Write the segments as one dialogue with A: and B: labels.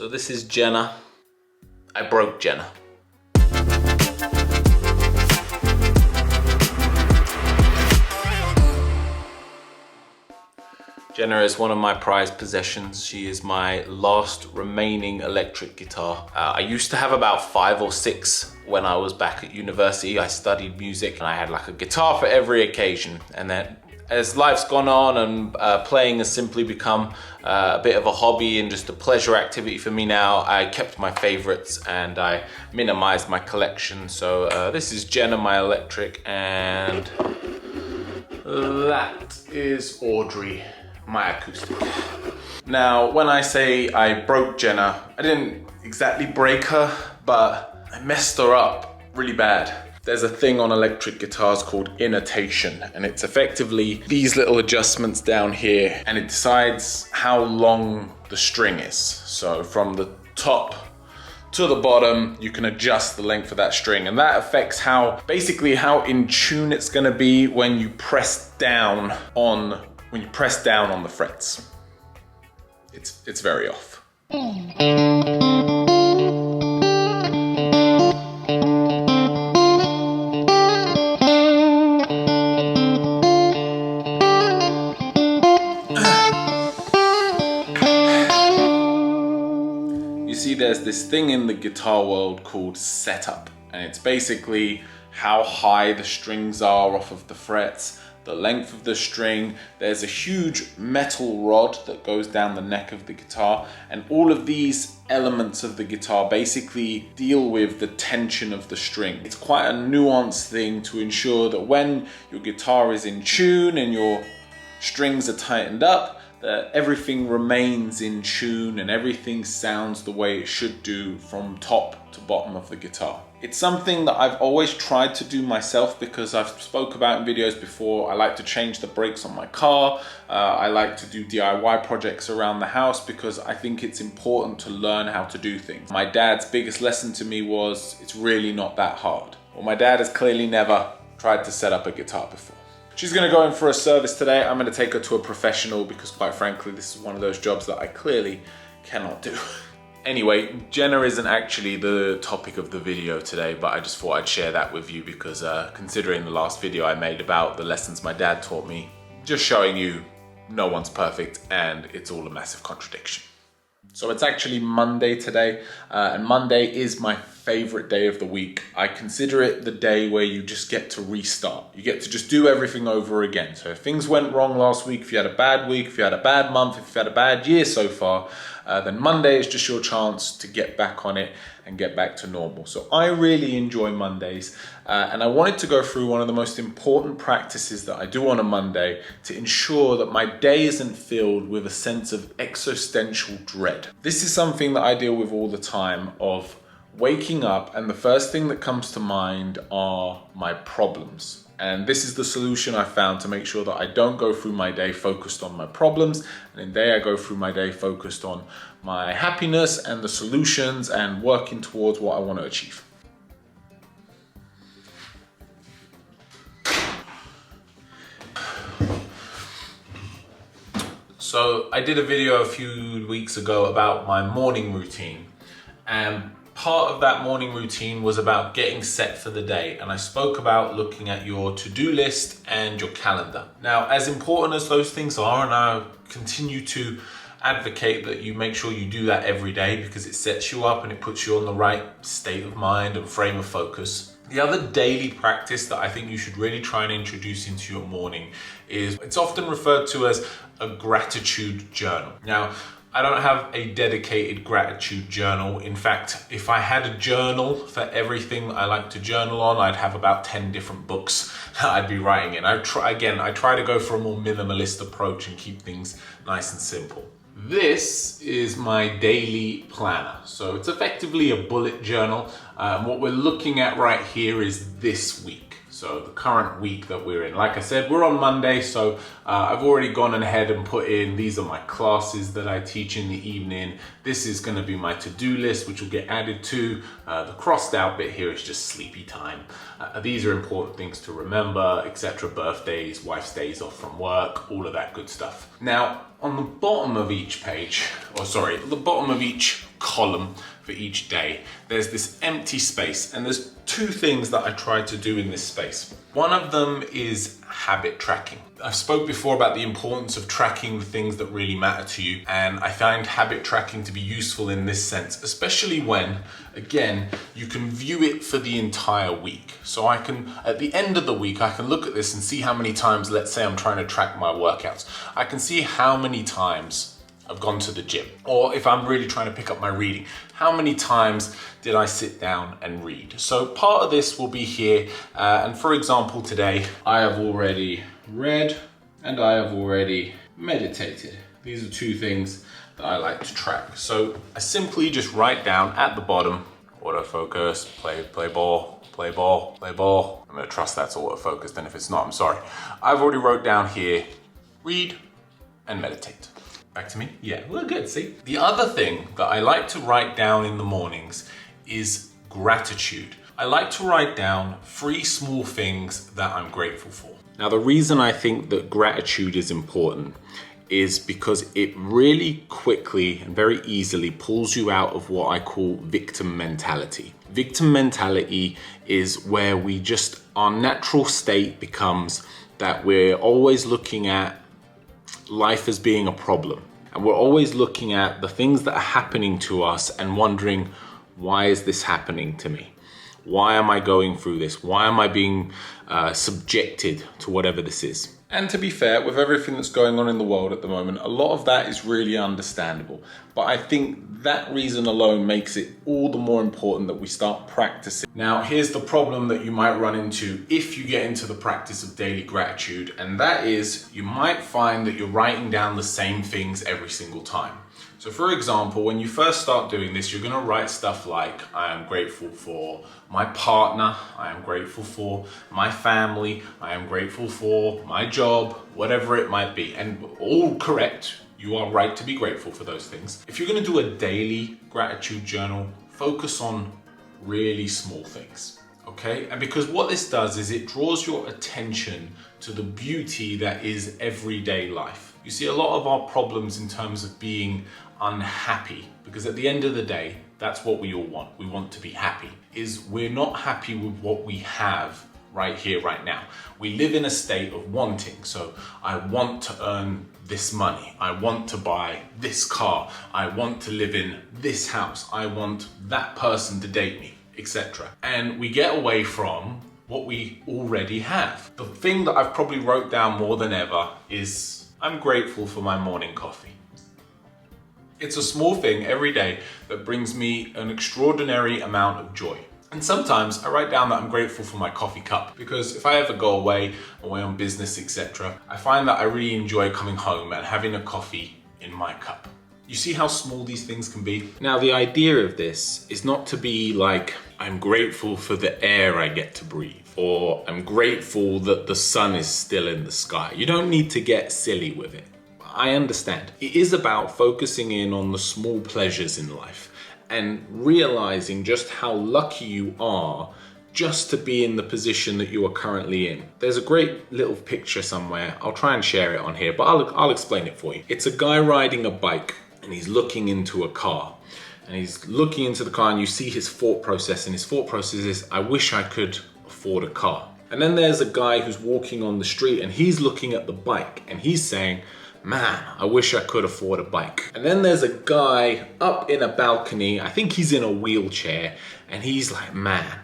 A: So this is Jenna. I broke Jenna. Jenna is one of my prized possessions. She is my last remaining electric guitar. I used to have about 5 or 6 when I was back at university. I studied music and I had like a guitar for every occasion. And then as life's gone on and playing has simply become a bit of a hobby and just a pleasure activity for me now, I kept my favorites and I minimized my collection. So this is Jenna, my electric, and that is Audrey, my acoustic. Now, when I say I broke Jenna, I didn't exactly break her, but I messed her up really bad. There's a thing on electric guitars called intonation, and it's effectively these little adjustments down here, and it decides how long the string is. So from the top to the bottom, you can adjust the length of that string, and that affects basically how in tune it's gonna be when you press down on the frets. It's very off. You see, there's this thing in the guitar world called setup, and it's basically how high the strings are off of the frets, the length of the string. There's a huge metal rod that goes down the neck of the guitar, and all of these elements of the guitar basically deal with the tension of the string. It's quite a nuanced thing to ensure that when your guitar is in tune and your strings are tightened up, that everything remains in tune and everything sounds the way it should do from top to bottom of the guitar. It's something that I've always tried to do myself because I've spoke about in videos before. I like to change the brakes on my car. I like to do DIY projects around the house because I think it's important to learn how to do things. My dad's biggest lesson to me was it's really not that hard. Well, my dad has clearly never tried to set up a guitar before. She's gonna go in for a service today. I'm gonna take her to a professional because quite frankly, this is one of those jobs that I clearly cannot do. Anyway, Jenna isn't actually the topic of the video today, but I just thought I'd share that with you because considering the last video I made about the lessons my dad taught me, just showing you no one's perfect and it's all a massive contradiction. So it's actually Monday today, and Monday is my favorite day of the week. I consider it the day where you just get to restart. You get to just do everything over again. So if things went wrong last week, if you had a bad week, if you had a bad month, if you had a bad year so far, then Monday is just your chance to get back on it and get back to normal. So I really enjoy Mondays, and I wanted to go through one of the most important practices that I do on a Monday to ensure that my day isn't filled with a sense of existential dread. This is something that I deal with all the time, of waking up and the first thing that comes to mind are my problems. And this is the solution I found to make sure that I don't go through my day focused on my problems, and in day I go through my day focused on my happiness and the solutions and working towards what I want to achieve. So I did a video a few weeks ago about my morning routine, and part of that morning routine was about getting set for the day, and I spoke about looking at your to-do list and your calendar. Now, as important as those things are, and I continue to advocate that you make sure you do that every day because it sets you up and it puts you on the right state of mind and frame of focus. The other daily practice that I think you should really try and introduce into your morning is, it's often referred to as a gratitude journal. Now, I don't have a dedicated gratitude journal. In fact, if I had a journal for everything I like to journal on, I'd have about 10 different books that I'd be writing in. I try to go for a more minimalist approach and keep things nice and simple. This is my daily planner. So it's effectively a bullet journal. What we're looking at right here is this week. So the current week that we're in, like I said, we're on Monday. So I've already gone ahead and put in, these are my classes that I teach in the evening. This is going to be my to-do list, which will get added to. The crossed out bit here is just sleepy time. These are important things to remember, etc. Birthdays, wife's days off from work, all of that good stuff. Now, on the bottom of each page, or sorry, the bottom of each column for each day, there's this empty space, and there's two things that I try to do in this space. One of them is habit tracking. I've spoke before about the importance of tracking the things that really matter to you, and I find habit tracking to be useful in this sense, especially when, again, you can view it for the entire week. So I can, at the end of the week, I can look at this and see how many times, let's say I'm trying to track my workouts. I can see how many times I've gone to the gym, or if I'm really trying to pick up my reading, how many times did I sit down and read? So part of this will be here, and for example today, I have already read and I have already meditated. These are two things that I like to track. So I simply just write down at the bottom, autofocus, play ball, play ball, play ball. I'm gonna trust that's autofocused, and if it's not, I'm sorry. I've already wrote down here, read and meditate. Back to me? Yeah, well, good, see? The other thing that I like to write down in the mornings is gratitude. I like to write down 3 small things that I'm grateful for. Now, the reason I think that gratitude is important is because it really quickly and very easily pulls you out of what I call victim mentality. Victim mentality is where our natural state becomes that we're always looking at life as being a problem. And we're always looking at the things that are happening to us and wondering, why is this happening to me? Why am I going through this? Why am I being subjected to whatever this is? And to be fair, with everything that's going on in the world at the moment, a lot of that is really understandable. But I think that reason alone makes it all the more important that we start practicing. Now, here's the problem that you might run into if you get into the practice of daily gratitude, and that is you might find that you're writing down the same things every single time. So for example, when you first start doing this, you're gonna write stuff like, I am grateful for my partner, I am grateful for my family, I am grateful for my job, whatever it might be. And all correct, you are right to be grateful for those things. If you're gonna do a daily gratitude journal, focus on really small things, okay? And because what this does is it draws your attention to the beauty that is everyday life. You see, a lot of our problems in terms of being unhappy, because at the end of the day, that's what we all want. We want to be happy, is we're not happy with what we have right here, right now. We live in a state of wanting. So I want to earn this money. I want to buy this car. I want to live in this house. I want that person to date me, etc. And we get away from what we already have. The thing that I've probably wrote down more than ever is I'm grateful for my morning coffee. It's a small thing every day that brings me an extraordinary amount of joy. And sometimes I write down that I'm grateful for my coffee cup, because if I ever go away on business, etc., I find that I really enjoy coming home and having a coffee in my cup. You see how small these things can be? Now, the idea of this is not to be like, I'm grateful for the air I get to breathe, or I'm grateful that the sun is still in the sky. You don't need to get silly with it. I understand. It is about focusing in on the small pleasures in life and realizing just how lucky you are just to be in the position that you are currently in. There's a great little picture somewhere. I'll try and share it on here, but I'll explain it for you. It's a guy riding a bike and he's looking into a car. And he's looking into the car and you see his thought process, and his thought process is, I wish I could afford a car. And then there's a guy who's walking on the street and he's looking at the bike and he's saying, man, I wish I could afford a bike. And then there's a guy up in a balcony, I think he's in a wheelchair, and he's like, man,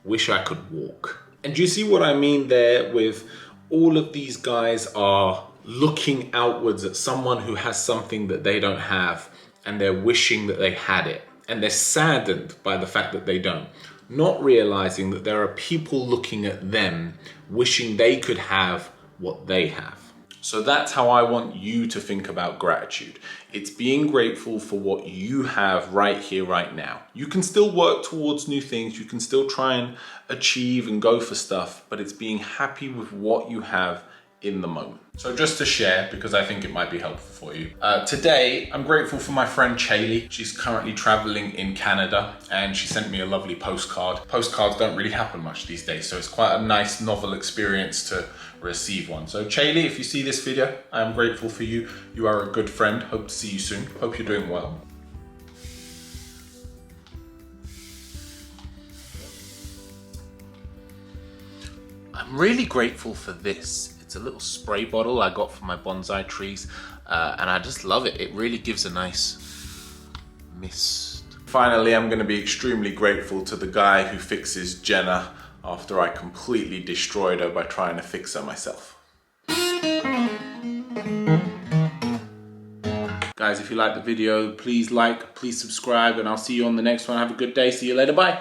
A: wish I could walk. And do you see what I mean there with all of these guys are looking outwards at someone who has something that they don't have, and they're wishing that they had it. And they're saddened by the fact that they don't, not realizing that there are people looking at them, wishing they could have what they have. So that's how I want you to think about gratitude. It's being grateful for what you have right here, right now. You can still work towards new things. You can still try and achieve and go for stuff, but it's being happy with what you have in the moment. So just to share, because I think it might be helpful for you. Today, I'm grateful for my friend Chaylee. She's currently traveling in Canada and she sent me a lovely postcard. Postcards don't really happen much these days, so it's quite a nice novel experience to receive one. So Chaylee, if you see this video, I am grateful for you. You are a good friend. Hope to see you soon. Hope you're doing well. I'm really grateful for this. It's a little spray bottle I got for my bonsai trees, and I just love it. It really gives a nice mist. Finally, I'm going to be extremely grateful to the guy who fixes Jenna after I completely destroyed her by trying to fix her myself. Guys, if you liked the video, please like, please subscribe, and I'll see you on the next one. Have a good day. See you later. Bye.